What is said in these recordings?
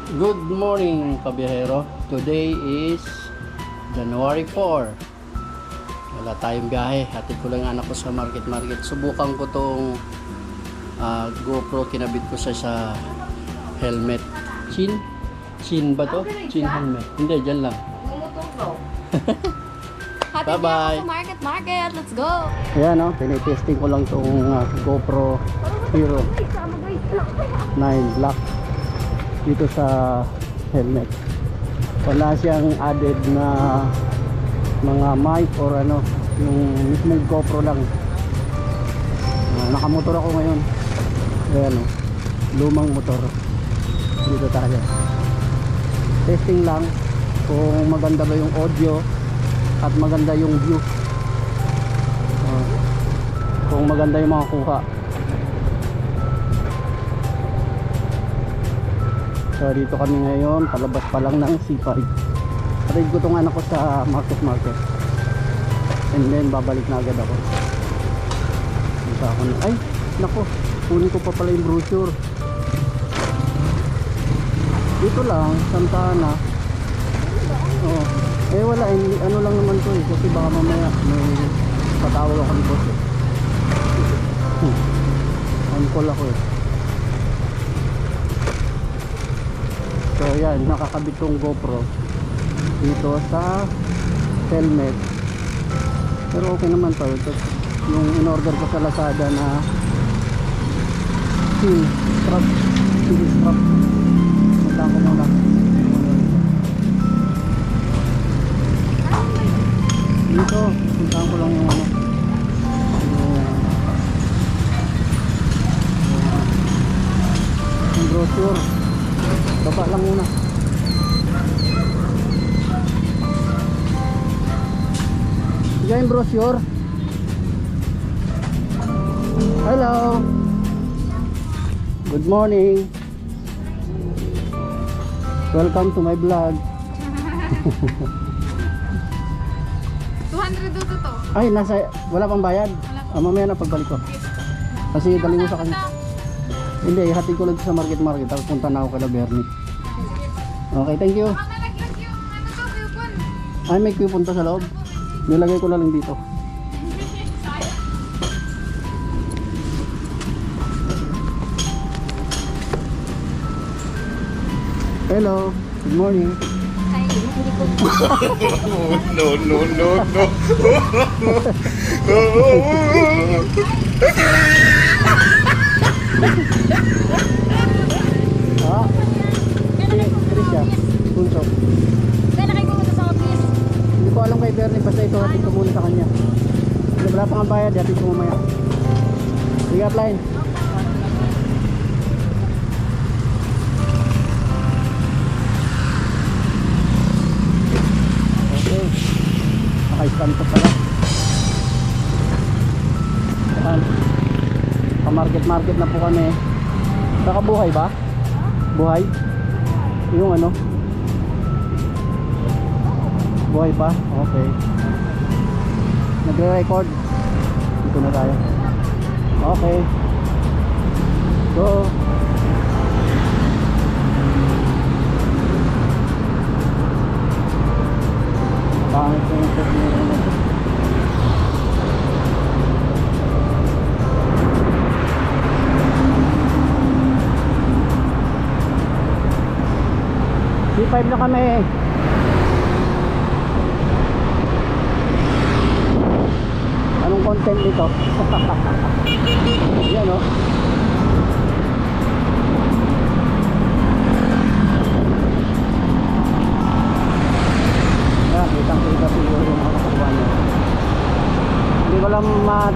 Good morning, kabiyahero. Today is January 4. Wala tayong biyahe. Hatid ko lang anak ko sa market. Subukan ko tong GoPro. Kinabit ko sa helmet. Chin ba to? Chin helmet. Hindi, dyan lang. Hatid Bye-bye. niya ako sa market. Let's go! Ayan o, tinitesting ko lang tong GoPro Hero 9 Black dito sa helmet. Wala siyang added na mga mic or ano, yung mismong GoPro lang. Nakamotor ako ngayon. Ayan o, lumang motor. Dito tayo. Testing lang kung maganda ba yung audio at maganda yung view. Kung maganda yung mga kuha. So dito kami ngayon, palabas pa lang ng C5. Atid ko tong anak ko sa market. And then babalik na agad ako. Dito ako na, ay nako, kunin ko pa pala yung brochure. Dito lang, Santa Ana. Oh, eh wala, ano lang naman to eh, kasi baka mamaya may patawag ako ni boss eh. On call ako eh. So yan, nakakabit tong GoPro dito sa helmet. Pero okay naman to. Yung in-order ko sa Lazada na steel strap. Puntaan ko muna. Dito, puntaan ko lang yung ano. Yung brochure. Baba lang muna. Yan yung brochure. Hello. Good morning. Welcome to my vlog. 200 dito to. Ay, wala pang bayad. Mamaya na pagbalik ko. Kasi dali mo sa kanya. Hindi, hatid ko lang sa market. Tapos punta na ako kay Bernie. Okay, thank you. Baka nalaglag yung ano to, coupon. Ay, may coupon to sa loob. Nilagay ko na lang dito. Hello, good morning. Ay, hindi ko. No. Trisha, punso. Kaya na kayo pumunta sa office. Hindi ko alam kay Bernie, basta ito hatid ko muna sa kanya. Wala pa nga bayad, hatid ko mamaya. Sige, apply. Okay. Naka-stand ko pala. Saan? Pa-market na po kami. Nakabuhay ba? Buhay? Yung ano? Buhay pa? Okay. Nagre-record. Dito na tayo. Okay. Go. Pangit na yung set nyo. C5 na kami. Anong content nito? Yan o. Yan, kitang-kita siguro yung nakakuha niya. Hindi ko lang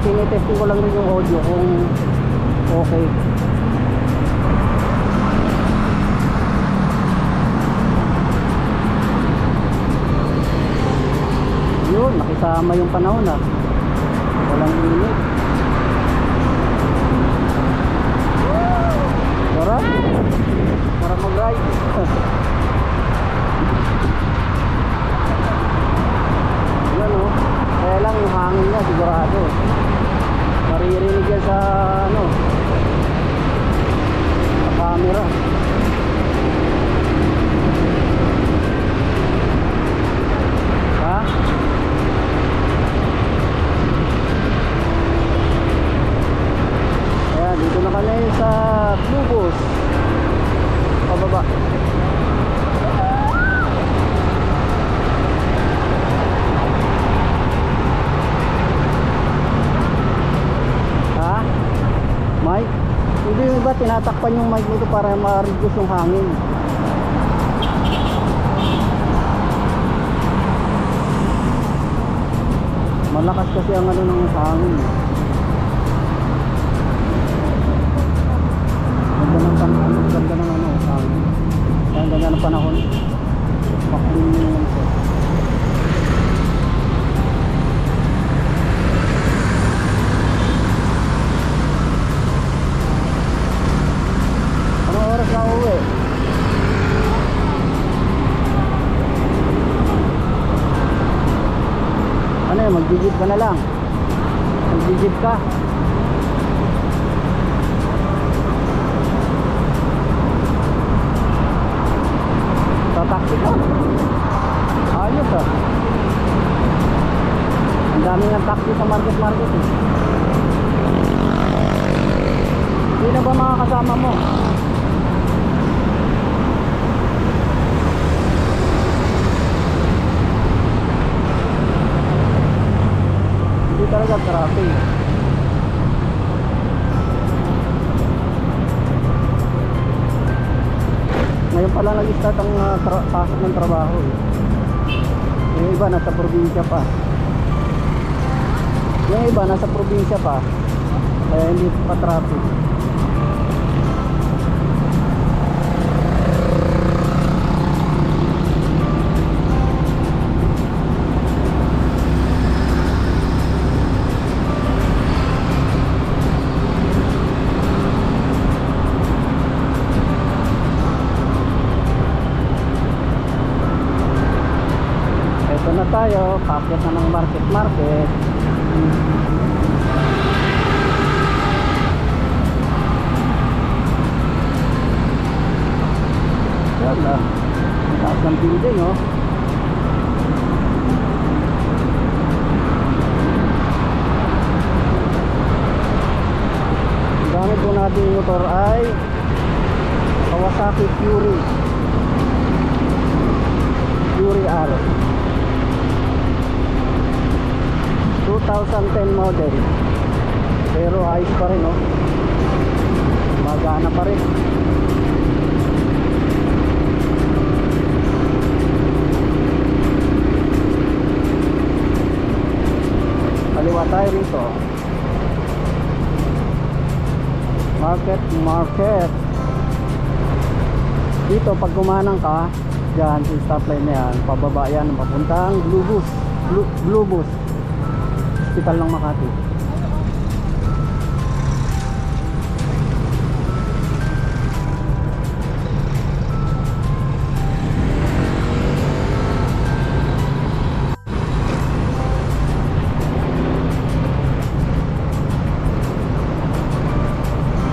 tinitesting ko lang rin yung audio kung okay. Yun, nakisama yung panahon ah. Walang init. Sarap. Para mag-ride. Yan o. Kaya lang yung hangin niya sigurado. Maririnig yan sa ano, sa camera. baba. Ha? Mic? Hindi, yung iba tinatakpan yung mic nito para ma-reduce yung hangin. Malakas kasi ang ano ng hangin. Ganda ng ano, hangin. Kaya ganda ng panahon. Makulim yung set. Anong oras na uwi? Ano yun, mag-jeep ka na lang. Mag-jeep ka. Taxi ka. Ayos ah. Ang dami ng taxi sa market eh. Sino ba mga kasama mo? Hindi talaga traffic. Ngayon pala nag-start ang pasok ng trabaho eh. Yung iba nasa probinsya pa. Yung iba nasa probinsya pa. Kaya hindi pa traffic. Na tayo, packet na ng market. Wala. Ang taas ng building, oh. Ang gamit po natin yung motor ay Kawasaki Fury R 2010 model, pero ayos pa rin, oh. Magana pa rin. Kaliwa tayo rito. Market dito. Pag kumanang ka dyan sa stoplight na yan, pababa yan papuntang Blue Bus Hospital ng Makati.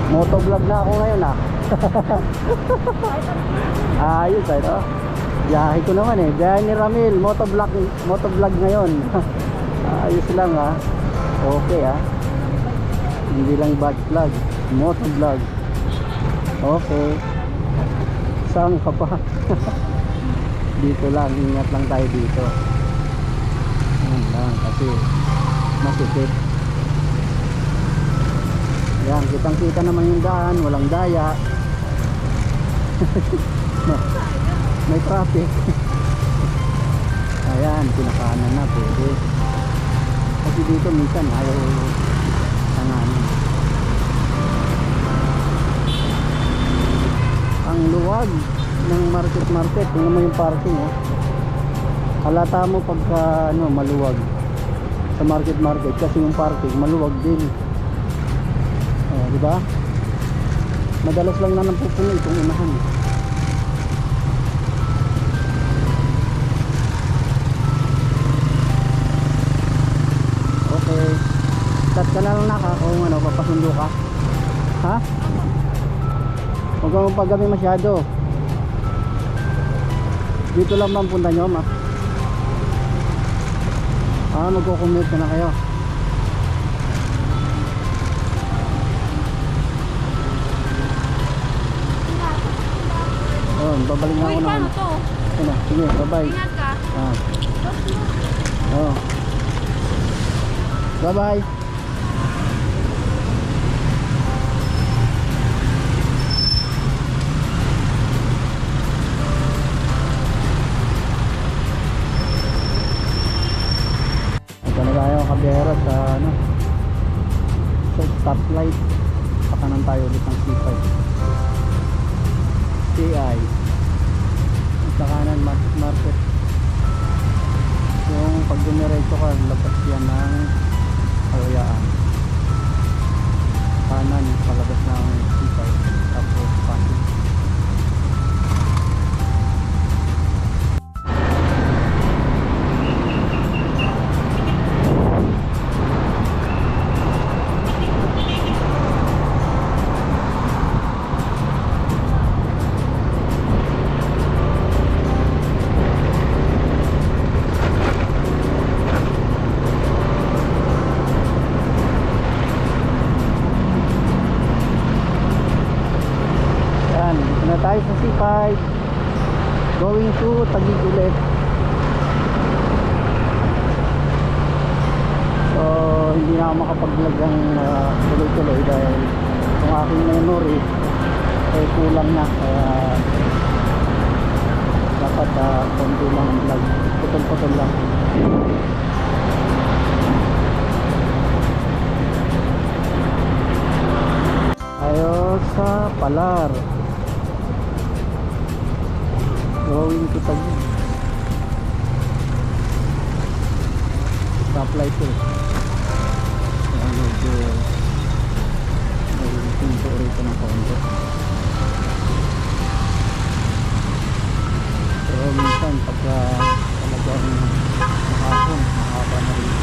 Motovlog na ako ngayon ah. Ayos ito. Biyahe ko naman eh. Biyahe ni Ramil, motovlog ngayon. Ayos lang ah. Okay ah. Hindi lang bad vlog, motovlog. Okay. Saan ka pa? Dito lang, ingat lang tayo dito. Yan lang kasi masikip. Yan, kitang kita naman yung daan, walang daya. May traffic. Ayan, pinakanan na pwede. Kasi dito minsan ayaw kananin. Ang luwag ng market. Tingnan mo yung parking oh. Halata mo pagka ano, maluwag sa market kasi yung parking maluwag din. Di ba? Madalas lang na pupuno itong unahan. Okay. Cut ka na lang naka kung ano, papasundo ka. Ha? Huwag kang magpagabi masyado. Dito lang ba ang punta nyo, ma? Magko-commute na kayo. Ayun, babalik na Uy, ako paano naman. to? Ano, sige, bye-bye. Ingat ka. Ah. Oh. Bye-bye. Ito na tayo kabiyero sa ano, sa stoplight. Pakanan tayo ulit ng C5. CI. Sa kanan market. Yung pag dumiretso ka, labas yan ng Kawayaan. Kanan, palabas ng C5. Tapos Pasig. Yan, dito na tayo sa C5. Going to Taguig ulit. So, hindi na ako makapag-vlog ng tuloy-tuloy dahil yung aking memory ay kulang na. Kaya dapat konti lang ang vlog. Putol-putol lang. Tayo sa Palar. Going to Taguig. Stoplight to. Ayan, medyo may pinto rito ng konti. Pero minsan pagka talagang makakon, mahaba na rin.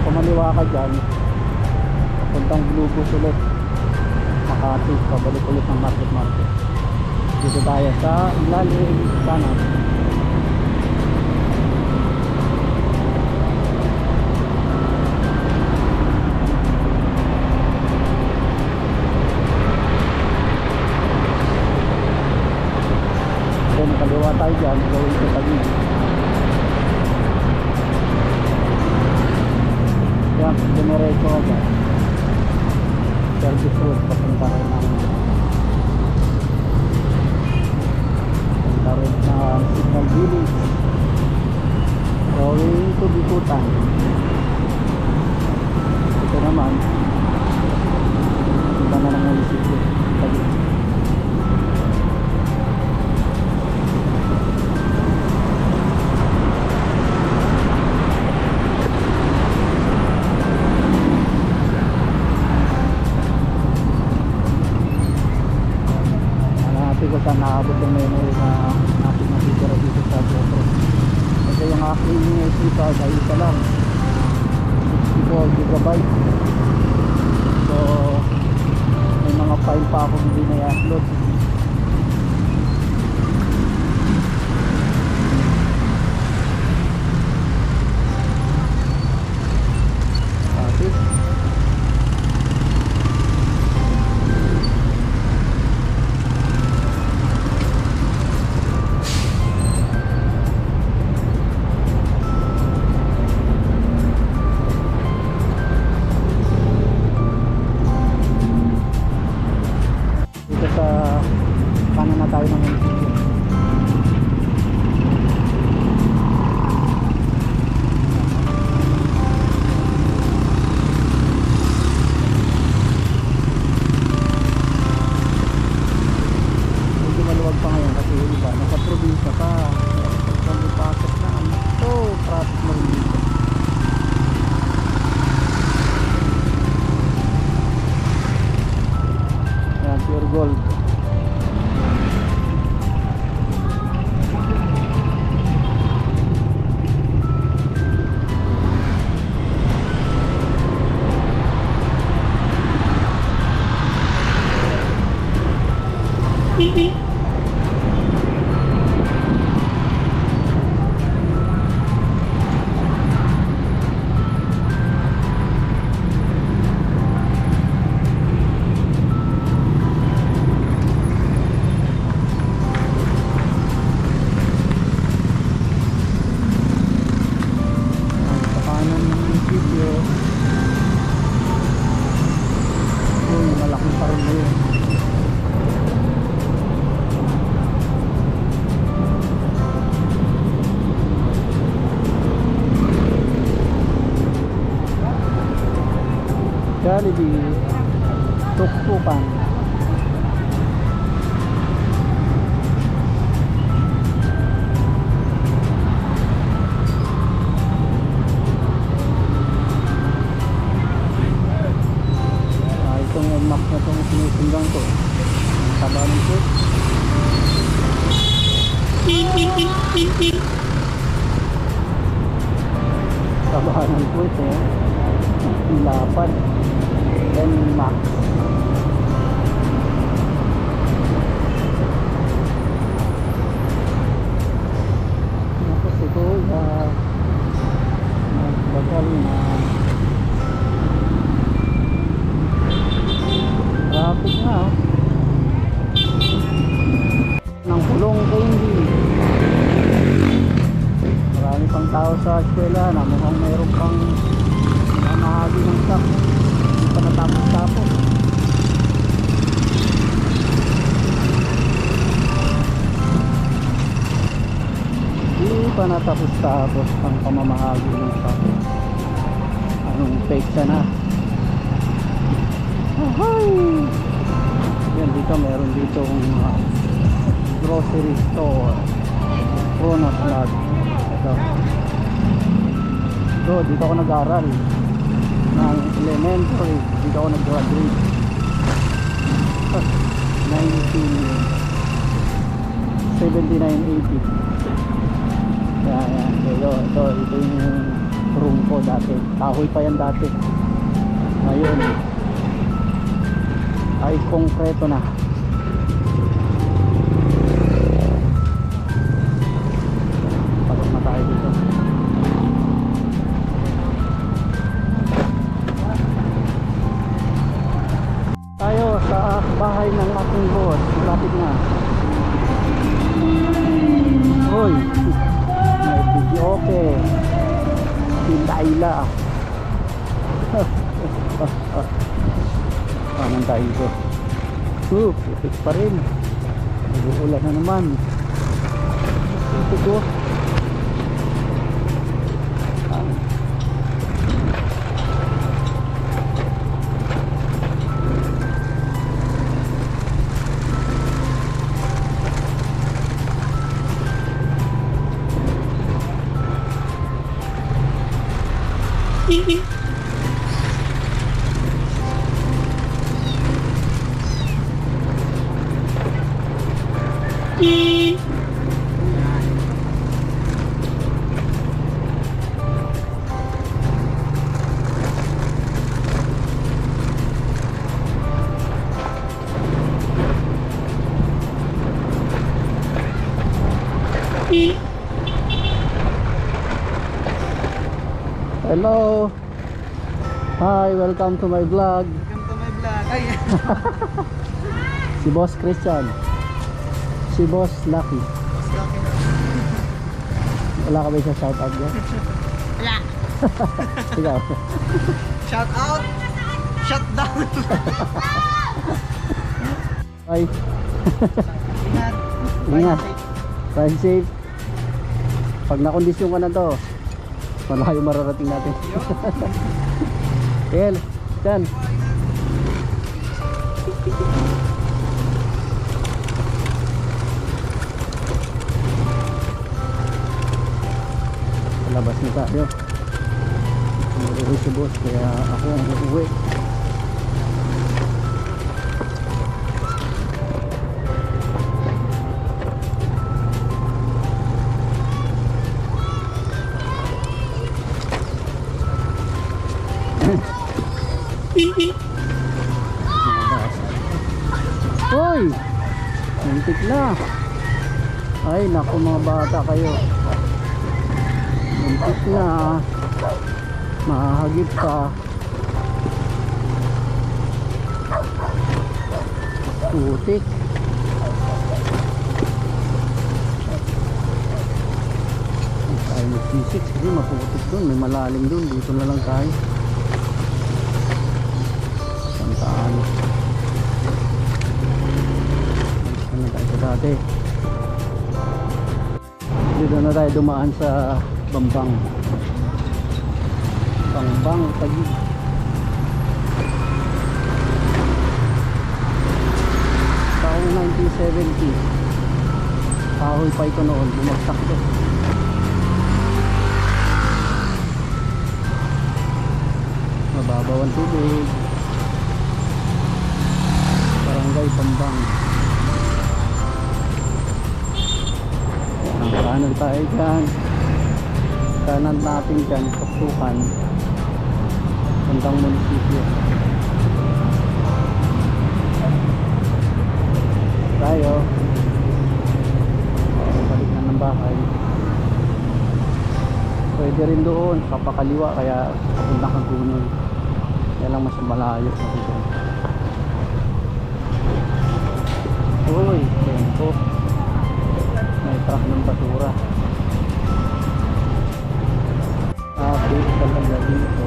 Kumaliwa ka dyan, papuntang Glubos ulit, Makati, pabalik ulit ng market. Dito tayo sa ilalim kanan. Then kaliwa tayo dyan, going to Taguig. Yan, dumiretso ka dyan. Service road, papunta rin ng Signal Village. Going to Bikutan. Ito naman, iba na ng munisipyo. Taguig. Ko saan nakabot yung memory na natin natitira dito sa GoPro. Kasi yung aking kita sa isa lang 64 GB. So may mga file pa ako hindi na i-upload. Pasig. Sa Jollibee, tuktukan. Itong max na itong sinusundan ko. Ang taba ng foot. Taba ng foot eh. Lapad. Then max. Tapos ito magbagal na traffic na ng Pulong Candy. Marami pang tao sa eskwela na mukhang mayroon pang mamahagi ng stock. Hindi pa natapos-tapos. Hindi pa natapos-tapos ang pamamahagi ng stock. Anong peksa na? Ahoy! Yan dito, meron dito grocery store. Kronos Lab. Ito. So, dito ako nag-aral ng elementary. Dito ako nag-graduate 1979-80. Yan. Ito yung room ko dati. Kahoy pa yan dati. Ngayon ay konkreto na. Pasok na tayo dito. Tayo sa bahay ng aking boss. Malapit na. Hoy, may video okay. Tindayla. Paano tayo dito? Ipit pa rin. Nag-uulan na naman. Ipit ko. Hello. Hi, welcome to my vlog. Welcome to my vlog. Ay. Si Boss Christian. Si Boss Lucky. Wala ka ba isa shoutout dyan? Wala. Ikaw. Shout out. Shut down. Bye. Ingat. Ingat. Ride safe. Pag nakondisyon ka na to, malayo mararating natin. Kel, dyan. Labas na tayo. Uuwi si boss, kaya ako ang uuwi. Hoy! Muntik na. Ay, naku mga bata kayo. Muntik na. Mahagip pa. Putik. Tayo mag-physics. Hindi, maputik doon. May malalim doon. Dito na lang tayo. Santaan. Ano tayo sa dati? Dito na tayo dumaan sa Bambang. Bambang, Taguig. 170. Kahoy pa ito noon, bumagsak ito. Mababaw ang tubig. Barangay Pambang. Ang kanan tayo dyan. Kanan natin dyan, Tuktukan. Bandang munisipyo. Tayo. Balik na ng bahay. Pwede rin doon, papakaliwa, kaya papunta kang Gunol. Kaya lang mas malayo na dito. Uy, tempo. May truck ng basura. Traffic talaga dito.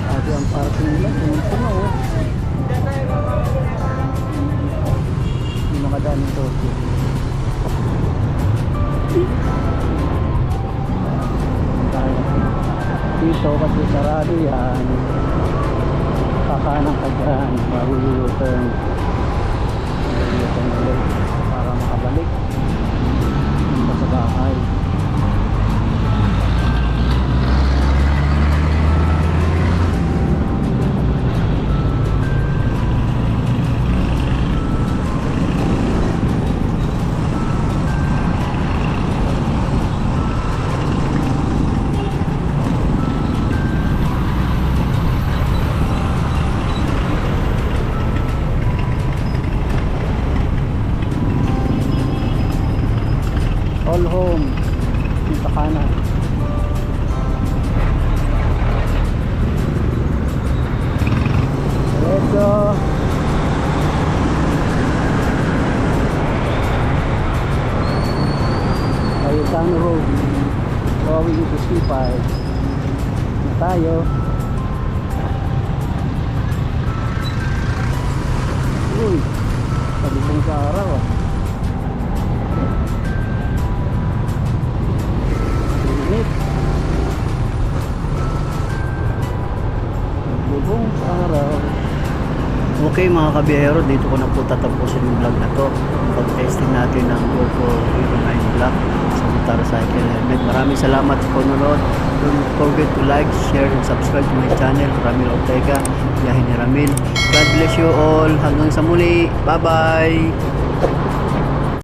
Sabi ang parking nila, puno oh. Hindi nakadaan ng Tokyo. Dito kasi sarado yan, kakanan ka dyan bago u-turn ulit para makabalik dito sa bahay. All home dito kanan. Diretso. Cayetano Road going to C5 na tayo. Uy, sabi kong sa araw ah. Bubong araw. Okay mga kabiyahero, dito ko na po tatapusin yung vlog na to. Pag-testing natin ng GoPro Hero 9 Black sa motorcycle helmet. Maraming salamat sa panonood. Don't forget to like, share, and subscribe to my channel. Ramil Ortega, Biyahe ni Ramil. God bless you all. Hanggang sa muli. Bye bye.